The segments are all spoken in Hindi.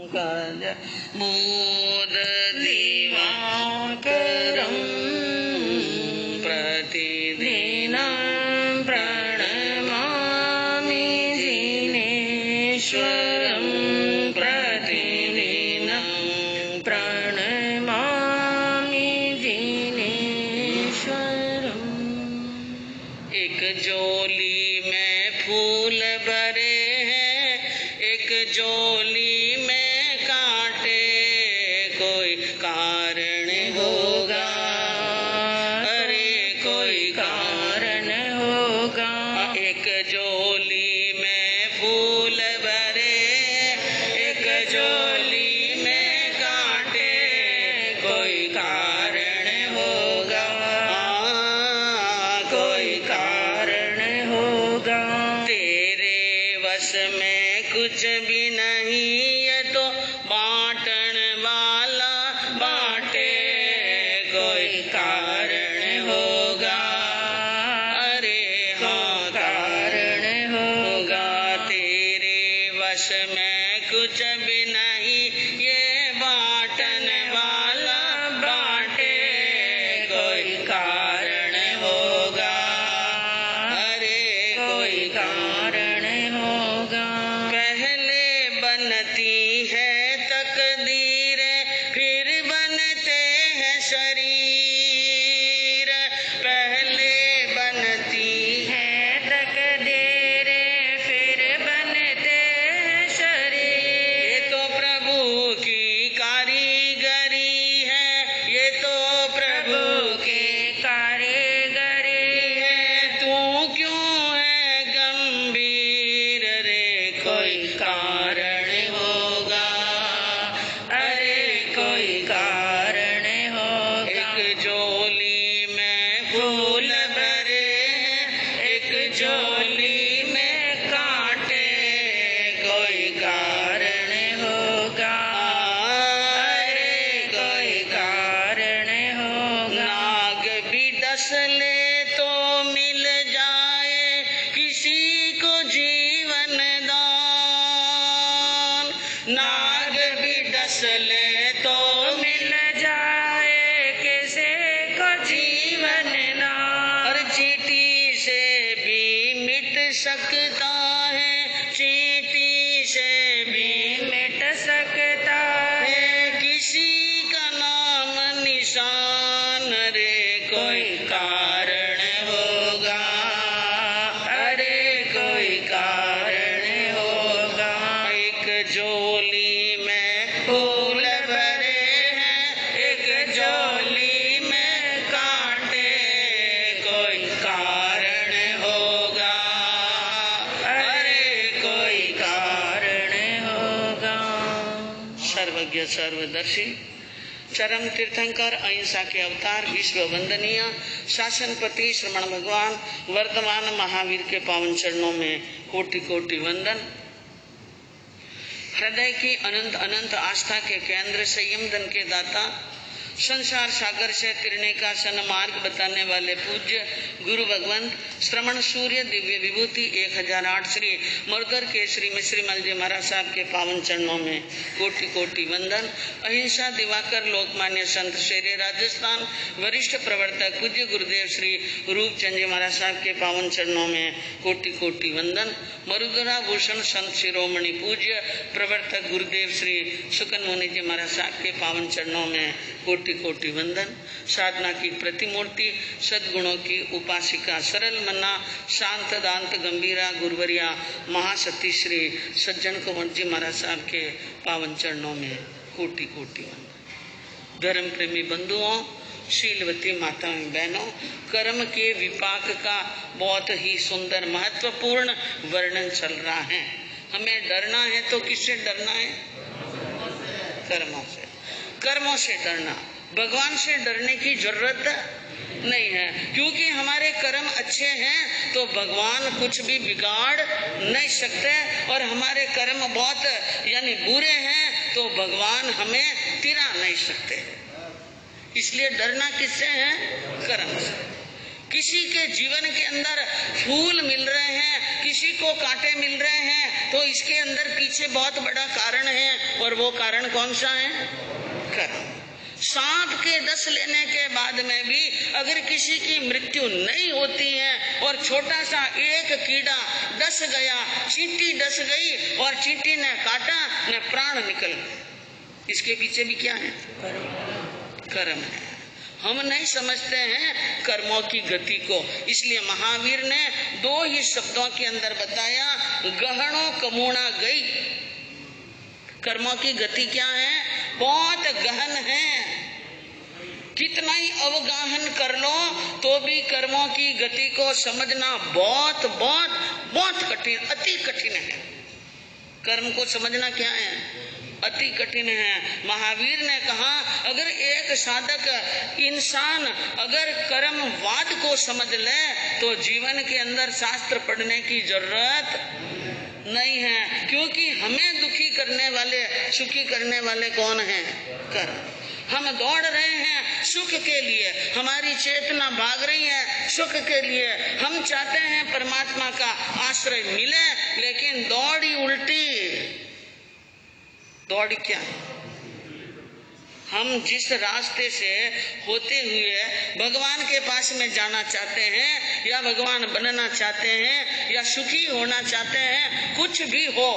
काज मोद दिवाकरं प्रतिदिनं प्रणमामि जिनेश्वरं प्रतिदिनं प्रणमामि जिनेश्वरं। एक झोली में फूल भरे हैं, एक झोली में कांटे, कोई कारण होगा, अरे कोई कारण होगा। एक झोली में फूल भरे, एक झोली में कांटे, कोई कारण होगा, कोई कारण होगा। तेरे वश में कुछ भी नहीं, ये तो बांटन वाला बांटे, कोई कारण होगा, अरे हाँ कारण होगा। तेरे वश में कुछ भी नहीं, ये बांटन वाला बांटे, कोई कारण होगा, अरे कोई कारण होगा। पहले बनती है तकदीरें, फिर बनते हैं शरीर। पहले बनती है तकदीरें, फिर बनते हैं शरीर। ये तो प्रभु की कारीगरी है, ये तो प्रभु की कारीगरी है। तू क्यों है गंभीर रे, कोई कारण होगा, अरे कोई कारण होगा। एक झोली में फूल भरे हैं, एक झोली में कांटे, कोई कारण होगा, अरे कोई कारण होगा। नाग भी डस ले तो मिल जाए किसी को जीवन दान। नाग भी डस ले तो मिल जाए किसी को जीवन दान। और चींटी से भी मिट सकता है, चींटी से भी मिट सकता है किसी का नाम निशान, रे कोई कारण होगा, अरे कोई कारण होगा। एक झोली में फूल भरे हैं, एक झोली में कांटे, कोई कारण होगा, अरे कोई कारण होगा। सर्वज्ञ सर्वदर्शी चरम तीर्थंकर अहिंसा के अवतार विश्व वंदनीय शासनपति श्रमण भगवान वर्तमान महावीर के पावन चरणों में कोटि कोटि वंदन। हृदय की अनंत अनंत आस्था के केंद्र, संयम धन के दाता, संसार सागर से तिरने का सन्मार्ग बताने वाले पूज्य गुरु भगवंत श्रमण सूर्य दिव्य विभूति 1008 श्री मरुधर केसरी मिश्रीमल जी महाराज साहब के पावन चरणों में कोटि कोटि वंदन। अहिंसा दिवाकर लोकमान्य संत शेरे राजस्थान वरिष्ठ प्रवर्तक पूज्य गुरुदेव श्री रूपचंद जी महाराज साहब के पावन चरणों में कोटि कोटि वंदन। मरुधरा भूषण संत शिरोमणि पूज्य प्रवर्तक गुरुदेव श्री सुकन मुनि जी महाराज साहब के पावन चरणों में कोटि कोटि वंदन। साधना की प्रतिमूर्ति, सद्गुणों की उपासिका, सरल मना, शांत दांत गंभीरा गुरुवरिया महासती श्री सज्जन कुंवर जी महाराज साहब के पावन चरणों में कोटि कोटि वंदन। धर्म प्रेमी बंधुओं, शीलवती माताओं बहनों, कर्म के विपाक का बहुत ही सुंदर महत्वपूर्ण वर्णन चल रहा है। हमें डरना है तो किससे डरना है? कर्मों से। कर्मों से डरना, भगवान से डरने की जरूरत नहीं है, क्योंकि हमारे कर्म अच्छे हैं तो भगवान कुछ भी बिगाड़ नहीं सकते, और हमारे कर्म बहुत यानी बुरे हैं तो भगवान हमें तिरा नहीं सकते। इसलिए डरना किससे है? कर्म से। किसी के जीवन के अंदर फूल मिल रहे हैं, किसी को कांटे मिल रहे हैं, तो इसके अंदर पीछे बहुत बड़ा कारण है। और वो कारण कौन सा है? कर्म। सांप के 10 लेने के बाद में भी अगर किसी की मृत्यु नहीं होती है और छोटा सा एक कीड़ा डस गया, चींटी डस गई और चींटी ने काटा, ने प्राण निकल गए, इसके पीछे भी क्या है? कर्म है। हम नहीं समझते हैं कर्मों की गति को, इसलिए महावीर ने 2 ही शब्दों के अंदर बताया, गहनो कमुणा गई। कर्मों की गति क्या है? बहुत गहन है। कितना ही अवगाहन कर लो तो भी कर्मों की गति को समझना बहुत बहुत बहुत कठिन, अति कठिन है। कर्म को समझना क्या है? अति कठिन है। महावीर ने कहा, अगर एक साधक इंसान अगर कर्मवाद को समझ ले तो जीवन के अंदर शास्त्र पढ़ने की जरूरत नहीं है, क्योंकि हमें दुखी करने वाले, सुखी करने वाले कौन हैं? कर्म। हम दौड़ रहे हैं सुख के लिए, हमारी चेतना भाग रही है सुख के लिए, हम चाहते हैं परमात्मा का आश्रय मिले, लेकिन दौड़ी उल्टी। दौड़ क्या है? हम जिस रास्ते से होते हुए भगवान के पास में जाना चाहते हैं, या भगवान बनना चाहते हैं, या सुखी होना चाहते हैं, कुछ भी हो,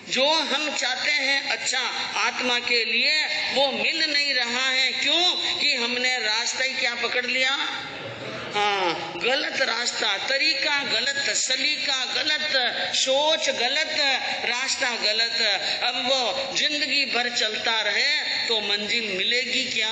जो हम चाहते हैं अच्छा आत्मा के लिए, वो मिल नहीं रहा है। क्यों? कि हमने रास्ता ही क्या पकड़ लिया? हाँ, गलत रास्ता, तरीका गलत, सलीका गलत, सोच गलत, रास्ता गलत। अब वो जिंदगी भर चलता रहे तो मंजिल मिलेगी क्या?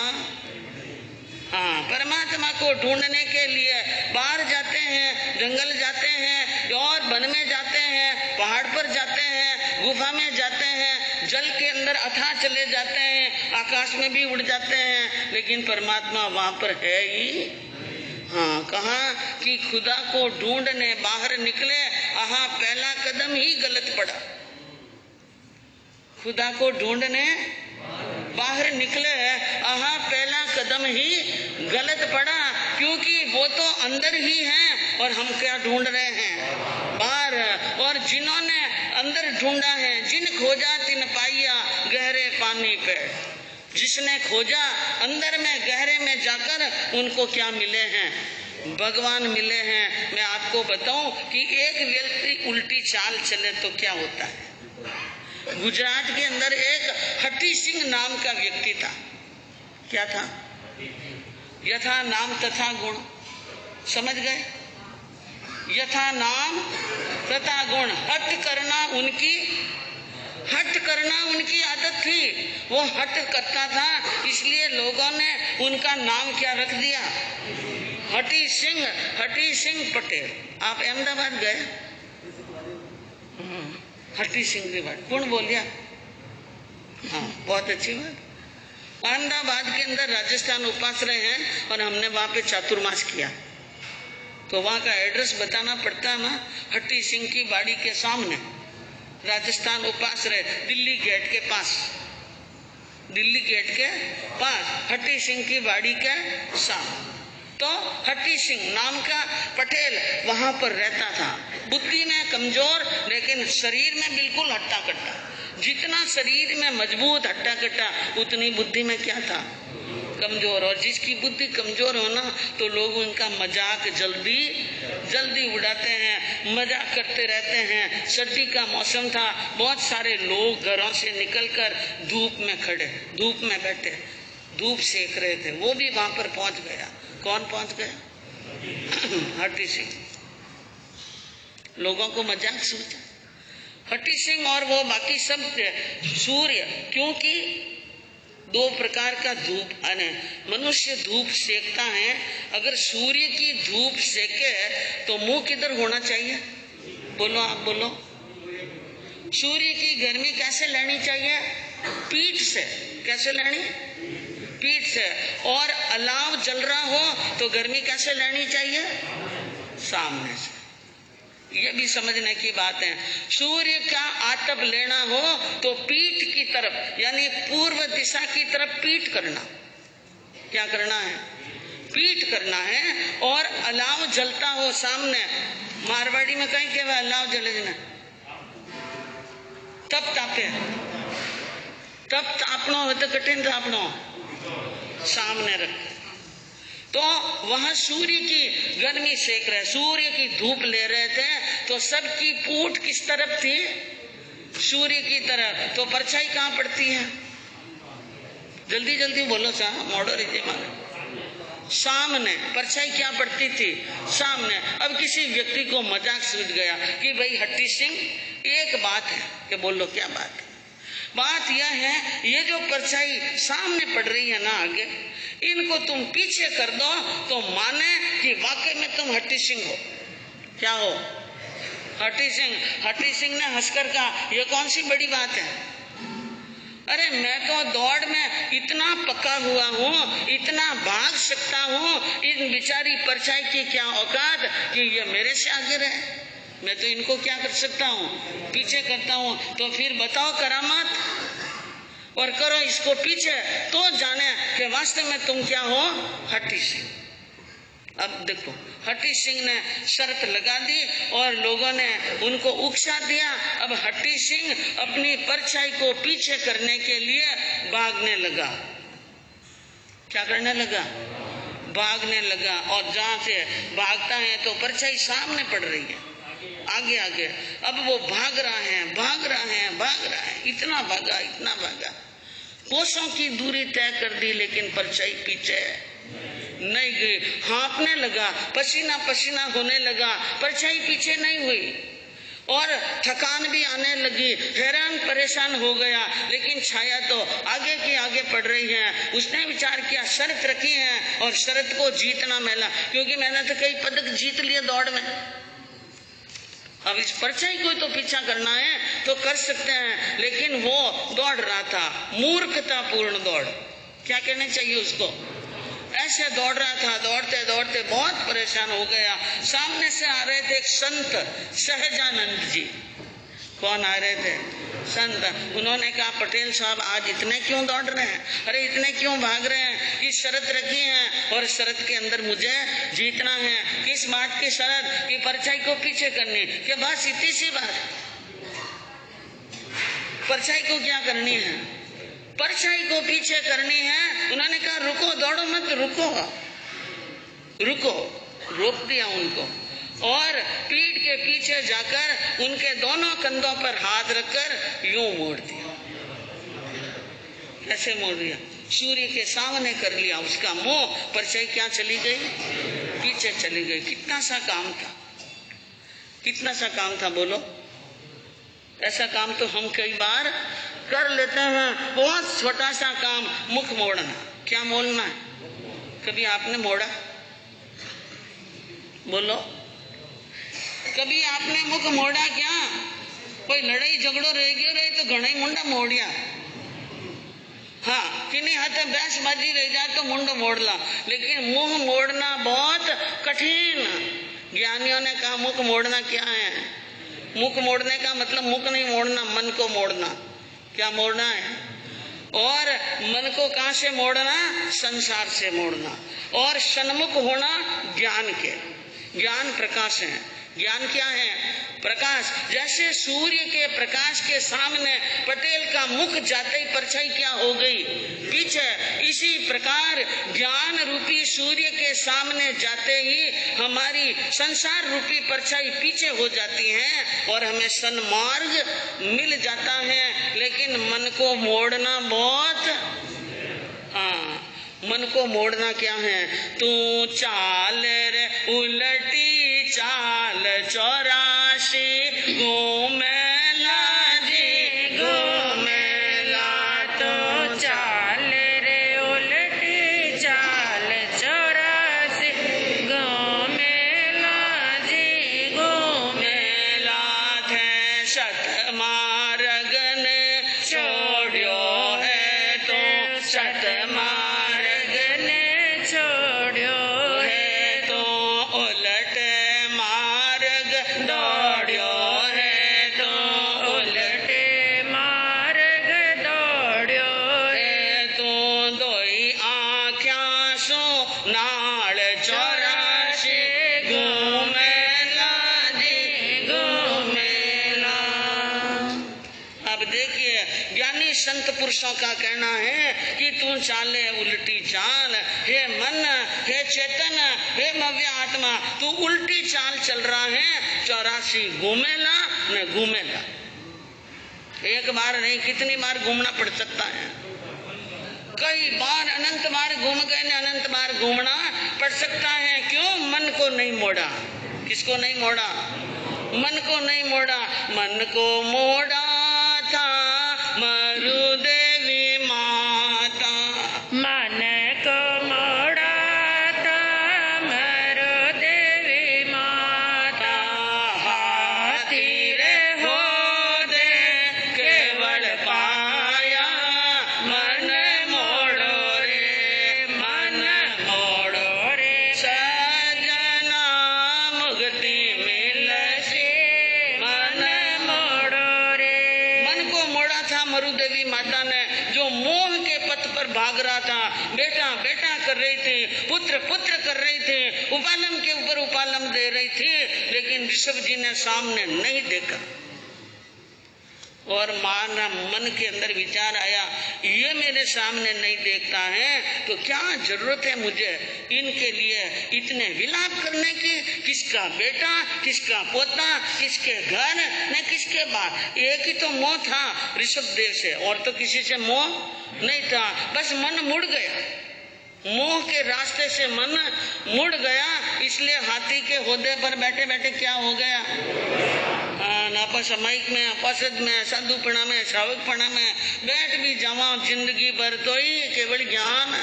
हाँ, परमात्मा को ढूंढने के लिए बाहर जाते हैं, जंगल जाते हैं और वन में जाते हैं, पहाड़ पर जाते हैं, गुफा में जाते हैं, जल के अंदर अथाह चले जाते हैं, आकाश में भी उड़ जाते हैं, लेकिन परमात्मा वहां पर है ही। हाँ, कहा कि खुदा को ढूंढने बाहर निकले, आहा पहला कदम ही गलत पड़ा। खुदा को ढूंढने बाहर निकले, आहा पहला कदम ही गलत पड़ा, क्योंकि वो तो अंदर ही है और हम क्या ढूंढ रहे हैं? बाहर। और जिन्होंने अंदर ढूंढा है, जिन खोजा तिन पाइया गहरे पानी पे, जिसने खोजा अंदर में गहरे में जाकर, उनको क्या मिले हैं? भगवान मिले हैं। मैं आपको बताऊं कि एक व्यक्ति उल्टी चाल चले तो क्या होता है? गुजरात के अंदर एक हट्टी सिंह नाम का व्यक्ति था। क्या था? यथा नाम तथा गुण, समझ गए? यथा नाम तथा गुण। हट करना उनकी आदत थी, वो हट करता था, इसलिए लोगों ने उनका नाम क्या रख दिया? हट्टी सिंह पटेल। आप अहमदाबाद गए? हट्टी सिंह की बात कौन बोलिया? हाँ, बहुत अच्छी बात। अहमदाबाद के अंदर राजस्थान उपाश्रय हैं और हमने वहां पे चातुर्मास किया, तो वहां का एड्रेस बताना पड़ता है ना। हट्टी सिंह की बाड़ी के सामने राजस्थान उपाश्रय, दिल्ली गेट के पास, हट्टी सिंह की बाड़ी के सामने। तो हट्टी सिंह नाम का पटेल वहां पर रहता था। बुद्धि में कमजोर, लेकिन शरीर में बिल्कुल हट्टा कट्टा। जितना शरीर में मजबूत हट्टा कट्टा, उतनी बुद्धि में क्या था? कमजोर। और जिसकी बुद्धि कमजोर हो ना, तो लोग उनका मजाक जल्दी उड़ाते हैं, मजाक करते रहते हैं। सर्दी का मौसम था, बहुत सारे लोग घरों से निकलकर धूप में खड़े, धूप में बैठे, धूप सेक रहे थे। वो भी वहां पर पहुंच गया। कौन पहुंच गया? हट्टी सिंह। लोगों को मजाक सोचा। हट्टी सिंह और वो बाकी सब सूर्य, क्योंकि 2 प्रकार का धूप, मनुष्य धूप सेकता है। अगर सूर्य की धूप सेके तो मुंह किधर होना चाहिए? बोलो, आप बोलो। सूर्य की गर्मी कैसे लेनी चाहिए? पीठ से। कैसे लेनी? पीठ से। और अलाव जल रहा हो तो गर्मी कैसे लेनी चाहिए? सामने से। ये भी समझने की बात है। सूर्य का आतप लेना हो तो पीठ की तरफ, यानी पूर्व दिशा की तरफ पीठ करना। क्या करना है? पीठ करना है और अलाव जलता हो सामने। मारवाड़ी में कहीं कहवा अलाव जले ना, तब तापे, तब तापनो हो तो कठिन तापनो सामने रख। तो वहां सूर्य की गर्मी सेक रहे, सूर्य की धूप ले रहे थे, तो सबकी पूठ किस तरफ थी? सूर्य की तरफ। तो परछाई कहां पड़ती है? जल्दी जल्दी बोलो सा, मोड़ो रीजिए मारे। सामने। परछाई क्या पड़ती थी? सामने। अब किसी व्यक्ति को मजाक सूझ गया कि भाई हट्टी सिंह, एक बात है कि बोलो क्या बात है? बात यह है, ये जो परछाई सामने पड़ रही है ना आगे, इनको तुम पीछे कर दो तो माने कि वाकई में तुम हट्टी सिंह हो। क्या हो? हट्टी सिंह। हट्टी सिंह ने हंसकर कहा, ये कौन सी बड़ी बात है? अरे मैं तो दौड़ में इतना पका हुआ हूँ, इतना भाग सकता हूँ, इन बिचारी परछाई की क्या औकात कि ये मेरे से आगे रहे। मैं तो इनको क्या कर सकता हूँ? पीछे करता हूँ। तो फिर बताओ करामत, और करो इसको पीछे तो जाने कि वास्तव में तुम क्या हो? हट्टी सिंह। अब देखो, हट्टी सिंह ने शर्त लगा दी और लोगों ने उनको उकसा दिया। अब हट्टी सिंह अपनी परछाई को पीछे करने के लिए भागने लगा। क्या करने लगा? भागने लगा। और जहां से भागता है तो परछाई सामने पड़ रही है, आगे आगे। अब वो भाग रहा है, भाग रहा है, भाग रहा है, इतना भागा, इतना भागा, कोसों की दूरी तय कर दी, लेकिन परछाई पीछे नहीं गई। हाँफने लगा, पसीना पसीना होने लगा, परछाई पीछे नहीं हुई और थकान भी आने लगी, हैरान परेशान हो गया, लेकिन छाया तो आगे की आगे पड़ रही है। उसने विचार किया, शर्त रखी है और शर्त को जीतना मेला, क्योंकि मैंने तो कई पदक जीत लिए दौड़ में। अब इस परछाई को तो पीछा करना है तो कर सकते हैं, लेकिन वो दौड़ रहा था मूर्खतापूर्ण दौड़, क्या कहना चाहिए उसको, ऐसे दौड़ रहा था। दौड़ते दौड़ते बहुत परेशान हो गया। सामने से आ रहे थे एक संत सहजानंद जी। कौन आ रहे थे? संत। उन्होंने कहा, पटेल साहब आज इतने क्यों दौड़ रहे हैं? अरे इतने क्यों भाग रहे हैं? कि शर्त रखी है और शर्त के अंदर मुझे जीतना है। किस बात की शर्त? कि परछाई को पीछे करनी। कि बस इतनी सी बात, परछाई को क्या करनी है? परछाई को पीछे करनी है। उन्होंने कहा रुको, दौड़ो मत, रुको रुको। रोक दिया उनको और पीठ के पीछे जाकर उनके दोनों कंधों पर हाथ रखकर यूं मोड़ दिया। कैसे मोड़ दिया? सूर्य के सामने कर लिया उसका मुंह। परछाई क्या चली गई? पीछे चली गई। कितना सा काम था, कितना सा काम था बोलो। ऐसा काम तो हम कई बार कर लेते हैं। बहुत छोटा सा काम, मुख मोड़ना। क्या मोड़ना है? कभी आपने मोड़ा? बोलो, कभी आपने मुख मोड़ा क्या? कोई लड़ाई झगड़ो रह गयो रहे तो घना ही मुंडा मोड़िया। हाँ, किन्हीं हाथे बहसबाजी रह जाए तो मुंडो मोड़ ला, लेकिन मुंह मोड़ना बहुत कठिन। ज्ञानियों ने कहा मुख मोड़ना क्या है? मुख मोड़ने का मतलब मुख नहीं मोड़ना, मन को मोड़ना। क्या मोड़ना है? और मन को कहां से मोड़ना? संसार से मोड़ना। और सन्मुख होना ज्ञान के। ज्ञान प्रकाश है। ज्ञान क्या है? प्रकाश। जैसे सूर्य के प्रकाश के सामने पटेल का मुख जाते ही परछाई क्या हो गई? पीछे। इसी प्रकार ज्ञान रूपी सूर्य के सामने जाते ही हमारी संसार रूपी परछाई पीछे हो जाती है और हमें सन्मार्ग मिल जाता है। लेकिन मन को मोड़ना बहुत, हाँ, मन को मोड़ना क्या है? तू चाल रे उलटी चाल 84 घूमेला जी घूमेला। तो चाल रे उलटी चाल 84 घूमेला जी घूमेला। थे सत मार्ग ने छोड़ियो है तो सत मार्ग ने छोड़ियो है तो उलट मार्ग दौड़ियो है पुरुषों का कहना है कि तू चाले उल्टी चाल, हे मन, हे चेतन, हे भव्य आत्मा, तू उल्टी चाल चल रहा है। 84 घूमेला न घूमेला, एक बार नहीं कितनी बार घूमना पड़ सकता है, कई बार अनंत बार घूम गए ने अनंत बार घूमना पड़ सकता है। क्यों? मन को नहीं मोड़ा। किसको नहीं मोड़ा? मन को नहीं मोड़ा। मन को मोड़ा था मरुदेवी माता, मन को मोड़ा था मरुदेवी माता, हाथी रे हो दे केवल पाया, मन मोड़ो रे, मन मोड़ो रे, सजना मुक्ति मिलसी, मन मोड़ो रे। मन को मोड़ा था मरुदेवी माता ने, जो मोह के पथ पर भाग रहा था। बेटा बेटा कर रही थी, पुत्र पुत्र कर रही थी, उपालम के ऊपर उपालम दे रही थी, लेकिन ऋषभ जी ने सामने नहीं देखा। और माना मन के अंदर विचार आया, ये मेरे सामने नहीं देखता है तो क्या जरूरत है मुझे इनके लिए इतने विलाप करने की। किसका बेटा, किसका पोता, किसके घर न किसके बाप। एक ही तो मोह था ऋषभ देव से, और तो किसी से मोह नहीं था। बस मन मुड़ गया, मोह के रास्ते से मन मुड़ गया, इसलिए हाथी के होदे पर बैठे बैठे क्या हो गया, सामयिक में, अपसद में, साधुपणा में, श्रावकपणा में बैठ भी जावा जिंदगी भर तो ही केवल ज्ञान।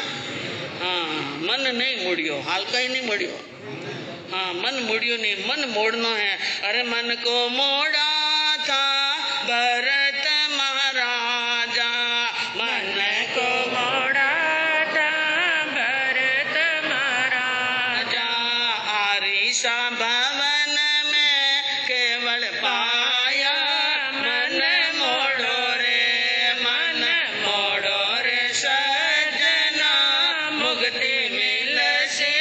हाँ, मन नहीं मुड़ियो, हल्का ही नहीं मुड़ियो। हाँ, मन मुड़ियो नहीं, मन मोड़ना है। अरे मन को मोड़ा था भरत महाराजा, मन को मोड़ा था भरत महाराजा, आरिसा भवन में केवल पाया, मन मोड़ो रे, मन मोड़ो रे, सजना मुक्ति मिलसी,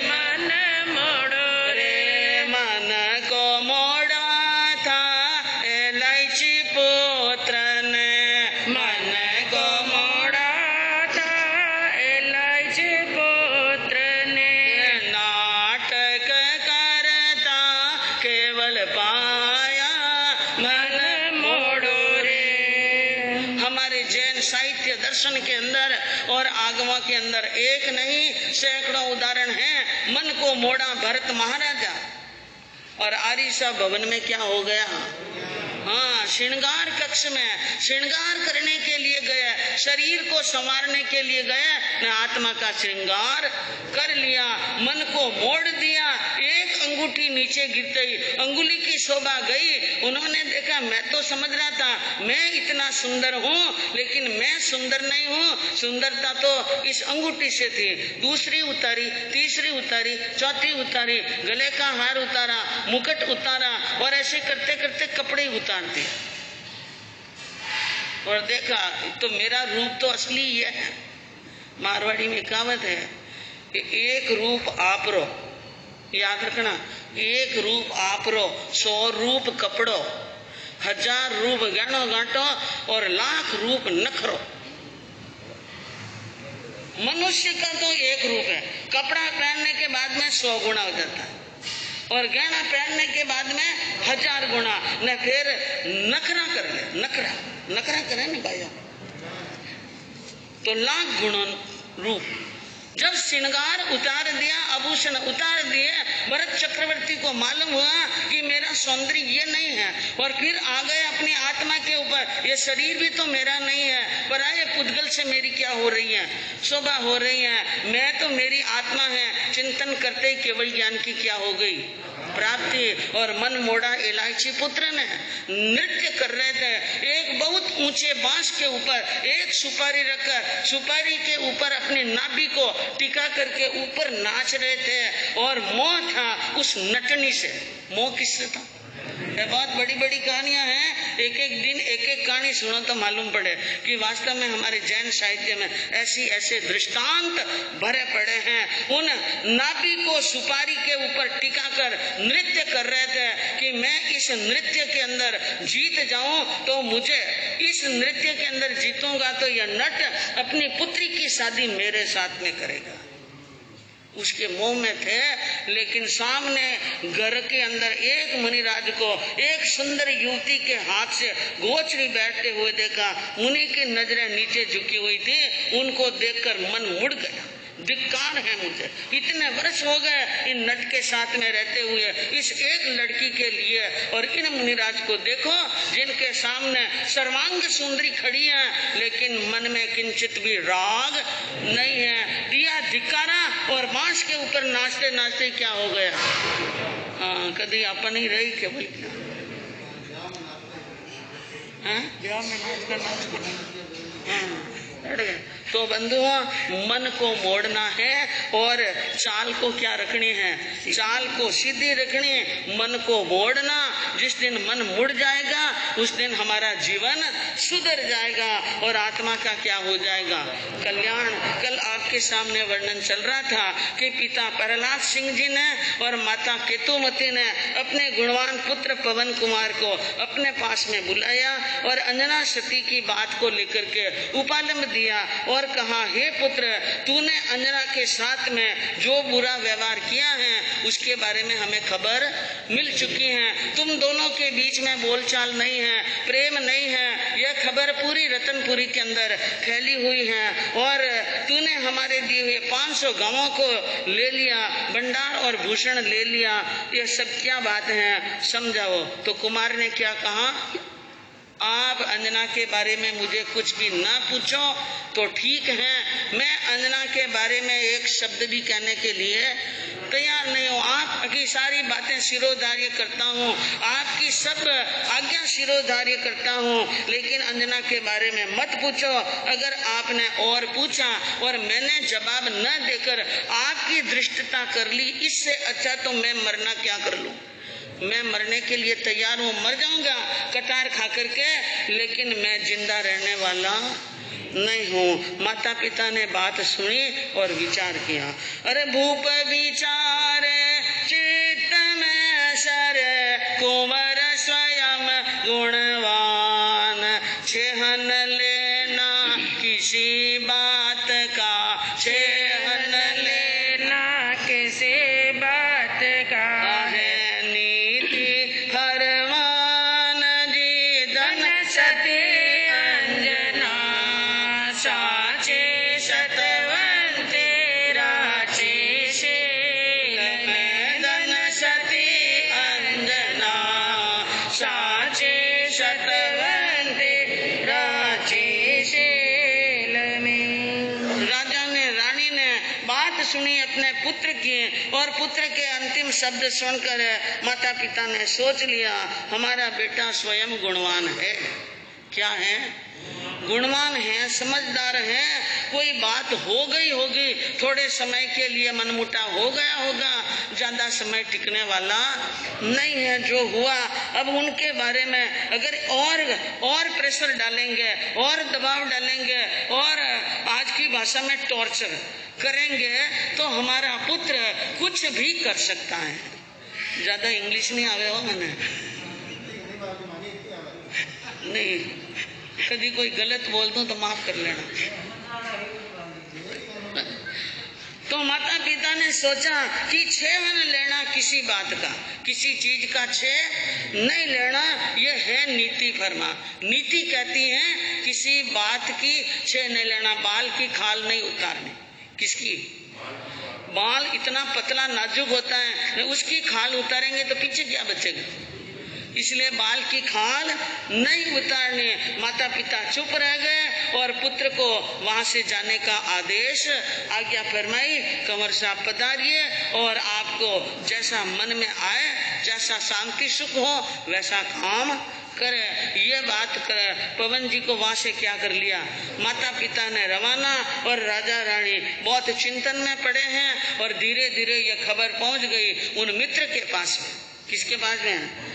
मन मोड़ो रे। मन को मोड़ा था इलायची पुत्र ने, मन को मोड़ा था इलायची पुत्र ने, नाटक करता केवल पाया, मन मोड़ो रे। हमारे जैन साहित्य दर्शन के अंदर और आगमा के अंदर एक नहीं सैकड़ों उदाहरण हैं। मन को मोड़ा भरत महाराजा, और आरिसा भवन में क्या हो गया, हाँ, श्रृंगार कक्ष में श्रृंगार करने के लिए गए, शरीर को संवारने के लिए गए, न आत्मा का श्रृंगार कर लिया, मन को मोड़ दिया। एक अंगूठी नीचे गिर गई, अंगुली की शोभा गई। उन्होंने देखा, मैं तो समझ रहा था मैं इतना सुंदर हूँ, लेकिन मैं सुंदर नहीं हूँ, सुंदरता तो इस अंगूठी से थी। दूसरी उतारी, तीसरी उतारी, चौथी उतारी, गले का हार उतारा, मुकुट उतारा, और ऐसे करते करते कपड़े उतार दिए। और देखा तो मेरा रूप तो असली ही है। मारवाड़ी में कहावत है कि एक रूप आप रो, याद रखना, एक रूप आप रो, 100 रूप कपड़ो, 1000 रूप गहनो गांठो, और लाख रूप नखरो। मनुष्य का तो एक रूप है, कपड़ा पहनने के बाद में 100 गुना हो जाता है, और गहना पहनने के बाद में 1000 गुना, न फिर नखरा कर ले, नखरा करे ना भाई, तो लाख गुणों रूप। जब श्रृंगार उतार दिया, आभूषण उतार दिए, भरत चक्रवर्ती को मालूम हुआ कि मेरा सौंदर्य ये नहीं है, और फिर आ गए अपनी आत्मा के ऊपर, ये शरीर भी तो मेरा नहीं है, पराये पुद्गल से मेरी क्या हो रही है, शोभा हो रही है, मैं तो मेरी आत्मा है। चिंतन करते ही केवल ज्ञान की क्या हो गई, प्राप्ति। और मन मोड़ा इलायची पुत्र ने, नृत्य कर रहे थे। एक बहुत ऊंचे बांस के ऊपर एक सुपारी रखकर, सुपारी के ऊपर अपनी नाभि को टिका करके ऊपर नाच रहे थे, और मोह था उस नटनी से। मोह किससे था? ये बहुत बड़ी बड़ी कहानियां हैं, एक एक दिन एक एक कहानी सुनो तो मालूम पड़े कि वास्तव में हमारे जैन साहित्य में ऐसे दृष्टांत भरे पड़े हैं। उन नाभि को सुपारी के ऊपर टिकाकर नृत्य कर रहे थे कि मैं इस नृत्य के अंदर जीत जाऊं तो मुझे इस नृत्य के अंदर जीतूंगा तो यह नट अपनी पुत्री की शादी मेरे साथ में करेगा। उसके मोह में थे, लेकिन सामने घर के अंदर एक मुनिराज को एक सुंदर युवती के हाथ से गोचरी बैठते हुए देखा। मुनि की नजरें नीचे झुकी हुई थी, उनको देखकर मन मुड़ गया। धिक्कार है मुझे, इतने वर्ष हो गए इन नट के साथ में रहते हुए इस एक लड़की के लिए, और इन मुनिराज को देखो जिनके सामने सर्वांग सुंदरी खड़ी है, लेकिन मन में किंचित भी राग नहीं है। दिया धिक्कारा और बांस के ऊपर नाचते नाचते क्या हो गया। हाँ, कभी अपन ही रही के भाई तो बंधुओं, मन को मोड़ना है और चाल को क्या रखनी है, चाल को सीधी रखनी, मन को मोड़ना। जिस दिन मन मुड़ जाएगा उस दिन हमारा जीवन सुधर जाएगा और आत्मा का क्या हो जाएगा, कल्याण। कल आपके सामने वर्णन चल रहा था कि पिता प्रहलाद सिंह जी ने और माता केतुमती ने अपने गुणवान पुत्र पवन कुमार को अपने पास में बुलाया और अंजना सती की बात को लेकर के उपालंब दिया और कहा, हे पुत्र, तूने अंजना के साथ में जो बुरा व्यवहार किया है उसके बारे में हमें खबर मिल चुकी है। तुम दोनों के बीच में बोलचाल नहीं है, प्रेम नहीं है, यह खबर पूरी रतनपुरी के अंदर फैली हुई है और तूने हमारे दिए हुए 500 गांवों को ले लिया, भंडार और भूषण ले लिया, यह सब क्या बात है, समझाओ। तो कुमार ने क्या कहा, आप अंजना के बारे में मुझे कुछ भी ना पूछो तो ठीक है, मैं अंजना के बारे में एक शब्द भी कहने के लिए तैयार नहीं हूँ। आपकी सारी बातें शिरोधार्य करता हूँ, आपकी सब आज्ञा शिरोधार्य करता हूँ, लेकिन अंजना के बारे में मत पूछो। अगर आपने और पूछा और मैंने जवाब न देकर आपकी धृष्टता कर ली, इससे अच्छा तो मैं मरना क्या कर लूँ। मैं मरने के लिए तैयार हूँ, मर जाऊंगा कटार खा करके, लेकिन मैं जिंदा रहने वाला नहीं हूँ। माता पिता ने बात सुनी और विचार किया। अरे भूप विचार चित्त में सर, कुंवर स्वयं गुणवान, छेहन लेना किसी बात का, छेहन लेना किसी बात का है नीति फरमान जी। धन सती अंजना, साचे सतवंते राचे शील में। धन सती अंजना, साचे सतवंते राचे शील में। राजा ने, रानी ने बात सुनी अपने पुत्र की, और पुत्र के अंतिम शब्द सुनकर माता पिता ने सोच लिया, हमारा बेटा स्वयं गुणवान है। क्या है, गुणवान है, समझदार है। कोई बात हो गई होगी, थोड़े समय के लिए मनमुटाव हो गया होगा, ज्यादा समय टिकने वाला नहीं है। जो हुआ, अब उनके बारे में अगर और प्रेशर डालेंगे और दबाव डालेंगे और आज की भाषा में टॉर्चर करेंगे तो हमारा पुत्र कुछ भी कर सकता है। ज्यादा इंग्लिश नहीं आवे हो मैंने नहीं, कभी कोई गलत बोल दूं तो माफ कर लेना। तो माता पिता ने सोचा कि छेवन लेना किसी बात का, किसी चीज का छे नहीं लेना, यह है नीति फरमा। नीति कहती है किसी बात की छे नहीं लेना, बाल की खाल नहीं उतारनी। किसकी? बाल इतना पतला नाजुक होता है, उसकी खाल उतारेंगे तो पीछे क्या बचेगा, इसलिए बाल की खाल नहीं उतारनी। माता पिता चुप रह गए और पुत्र को वहां से जाने का आदेश, आज्ञा फरमाई, कंवर साहब पधारिए और आपको जैसा मन में आए, जैसा शांति सुख हो वैसा काम करे। ये बात करे पवन जी को वहां से क्या कर लिया, माता पिता ने रवाना, और राजा रानी बहुत चिंतन में पड़े हैं। और धीरे धीरे ये खबर पहुंच गई उन मित्र के पास में। किसके पास में?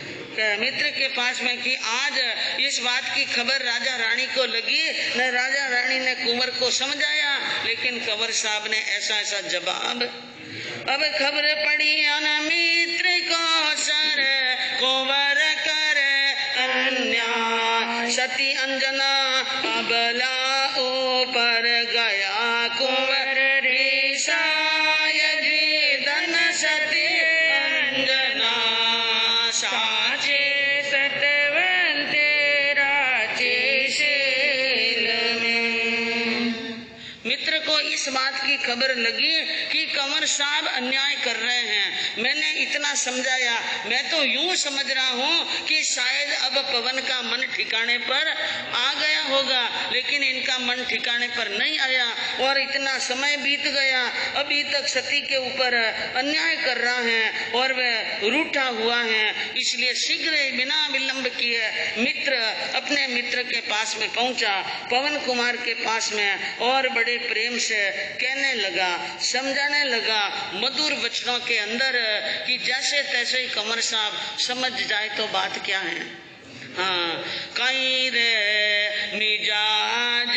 मित्र के पास में कि आज इस बात की खबर राजा रानी को लगी। न राजा रानी ने कुंवर को समझाया, लेकिन कंवर साहब ने ऐसा ऐसा जवाब। अब खबर पड़ी अन मित्र को सर, कुंवर करे अन्याय, सती अंजना अबला ऊपर गया कुंवर रिसाय जी धन सती अंजना साचे सतवंते राचे शेल में। मित्र को इस बात की खबर लगी कि कंवर साहब अन्याय कर रहे हैं। मैंने इतना समझाया, मैं तो यूं समझ रहा हूं कि शायद अब पवन का मन ठिकाने पर आ गया होगा, लेकिन इनका मन ठिकाने पर नहीं आया और इतना समय बीत गया, अभी तक सती के ऊपर अन्याय कर रहा है और वह रूठा हुआ है। इसलिए शीघ्र ही बिना विलंब किए मित्र अपने मित्र के पास में पहुंचा, पवन कुमार के पास में, और बड़े प्रेम से कहने लगा, समझाने लगा मधुर वचनों के अंदर कि जैसे तैसे ही कंवर साहब समझ जाए तो बात क्या है। हाँ, कहीं रे मिजाज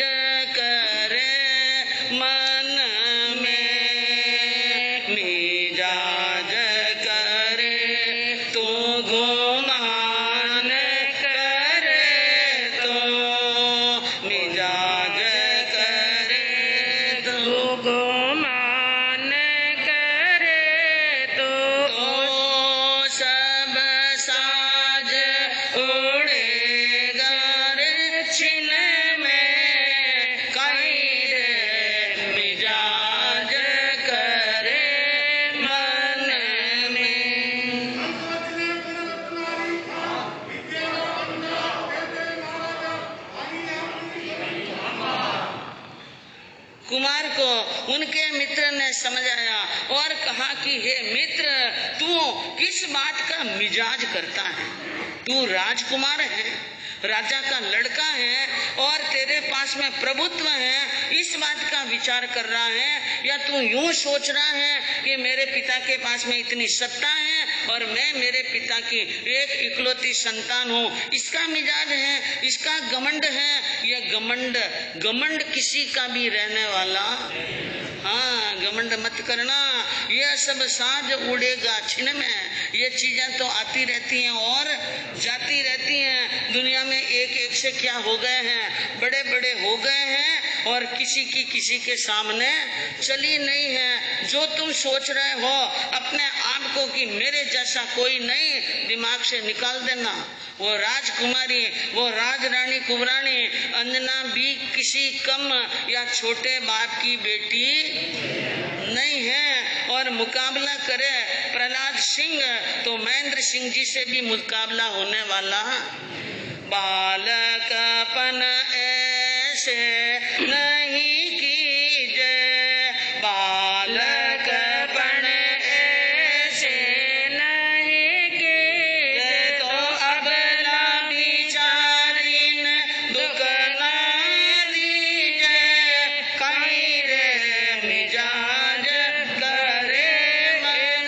करे मन में, मिजाज करे तू गुमान करे तो, मिजाज करे तो गुमान करे तो सब साज उड़ेगा रे छिन में, कहीं रे मिजाज करे मन में। कुमार को उनके मित्र ने समझाया और कहा कि हे मित्र, तू किस बात का मिजाज करता है? तू राजकुमार है, राजा का लड़का है और तेरे पास में प्रभुत्व है, इस बात का विचार कर रहा है, या तू यूं सोच रहा है कि मेरे पिता के पास में इतनी सत्ता है और मैं मेरे पिता की एक इकलौती संतान हूँ, इसका मिजाज है, इसका घमंड है। यह घमंड किसी का भी रहने वाला, हाँ, घमंड मत करना, यह सब साज उड़ेगा छिन में। ये चीजें तो आती रहती हैं और जाती रहती हैं, दुनिया में एक एक से क्या हो गए हैं, बड़े बड़े हो गए हैं और किसी के सामने चली नहीं है। जो तुम सोच रहे हो अपने आप को कि मेरे जैसा कोई नहीं, दिमाग से निकाल देना। वो राजकुमारी, वो राजरानी कुंवरानी अंजना भी किसी कम या छोटे बाप की बेटी नहीं है, और मुकाबला करे प्रहलाद सिंह तो महेंद्र सिंह जी से भी मुकाबला होने वाला। बालकपन ऐसे नहीं कीजे, बालकपन ऐसे नहीं कीजे, तो अबला बिचारीन दुख न दीजे, कहीं रे मिजाज करे मन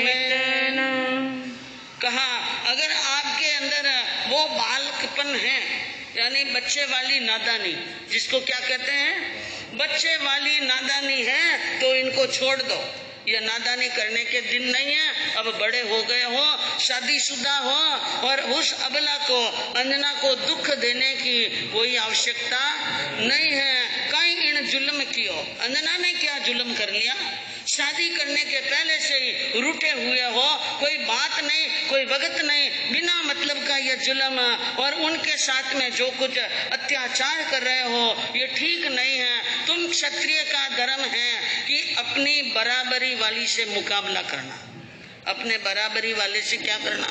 में। कहा अगर आपके अंदर वो बालकपन है, यानी बच्चे वाली नादानी, जिसको क्या कहते हैं, बच्चे वाली नादानी है, तो इनको छोड़ दो। ये नादानी करने के दिन नहीं है, अब बड़े हो गए हो, शादीशुदा हो, और उस अबला को, अंजना को दुख देने की कोई आवश्यकता नहीं है। कहीं इन जुल्म कियो, अंजना ने क्या जुल्म कर लिया? शादी करने के पहले से ही रूठे हुए हो, कोई बात नहीं, कोई वक्त नहीं, बिना मतलब का ये जुल्म, और उनके साथ में जो कुछ अत्याचार कर रहे हो ये ठीक नहीं है। तुम क्षत्रिय का धर्म है कि अपनी बराबरी वाली से मुकाबला करना, अपने बराबरी वाले से क्या करना।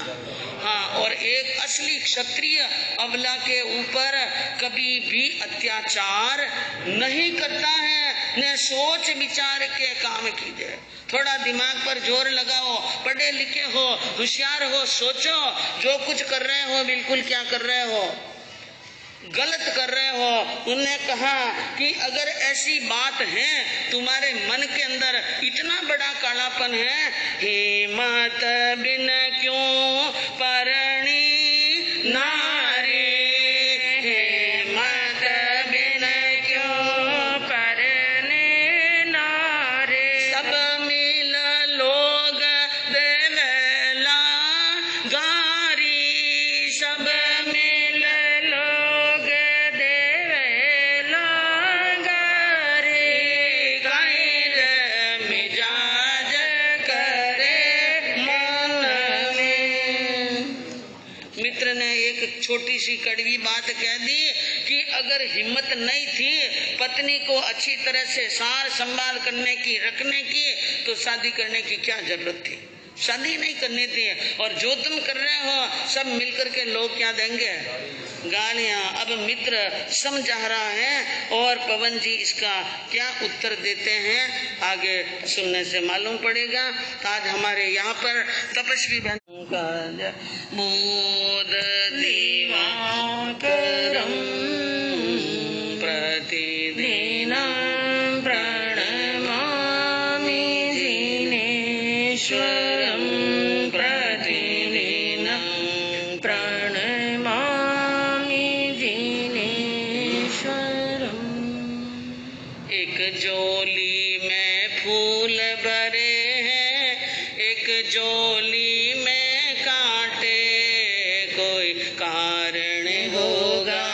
हाँ, और एक असली क्षत्रिय अबला के ऊपर कभी भी अत्याचार नहीं करता है, न सोच विचार के काम कीजिए। थोड़ा दिमाग पर जोर लगाओ, पढ़े लिखे हो, होशियार हो, सोचो जो कुछ कर रहे हो बिल्कुल क्या कर रहे हो, गलत कर रहे हो। उन्होंने कहा कि अगर ऐसी बात है, तुम्हारे मन के अंदर इतना बड़ा कालापन है, हिम्मत बिन क्यों परणी नारी, हिम्मत बिन क्यों परने नारे, सब मिल लोग देवेला गारी, सब मिल लोग छोटी सी कड़वी बात कह दी कि अगर हिम्मत नहीं थी पत्नी को अच्छी तरह से सार संभाल करने की, रखने की, तो शादी करने की क्या जरूरत थी? शादी नहीं करनी थी। और जो तुम कर रहे हो सब मिलकर के लोग क्या देंगे? गालियां। अब मित्र समझा रहा है और पवन जी इसका क्या उत्तर देते हैं आगे सुनने से मालूम पड़ेगा। आज हमारे यहाँ पर तपस्वी बहन मोद दिवाकरम प्रतिदिनं प्रणमामि जिनेश्वरं प्रतिदिनं प्रणमामि जिनेश्वरं। एक जोली में फूल भरे हैं, एक जोली में कांटे, कोई कारण होगा,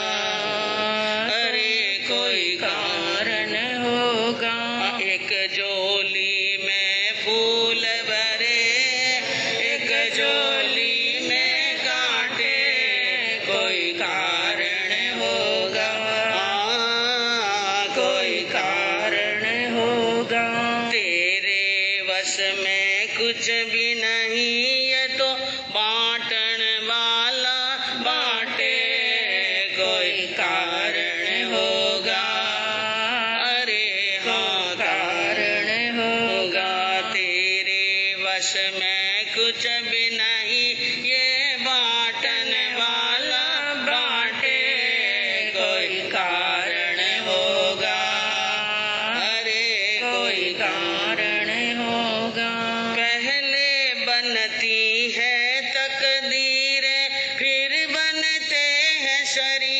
अरे कोई कारण होगा। एक जोली में फूल भरे, एक जोली में कांटे, कोई कारण होगा, कोई कारण होगा। तेरे वश में कुछ भी नहीं, ये तो बांटन वाला बांटे, कोई कारण होगा, अरे हाँ कारण होगा। तेरे वश में कुछ भी नहीं, ये बांटन वाला बांटे, कोई कारण होगा, अरे कोई कारण होगा। पहले बनती है तकदीरें, फिर बनते हैं शरीर,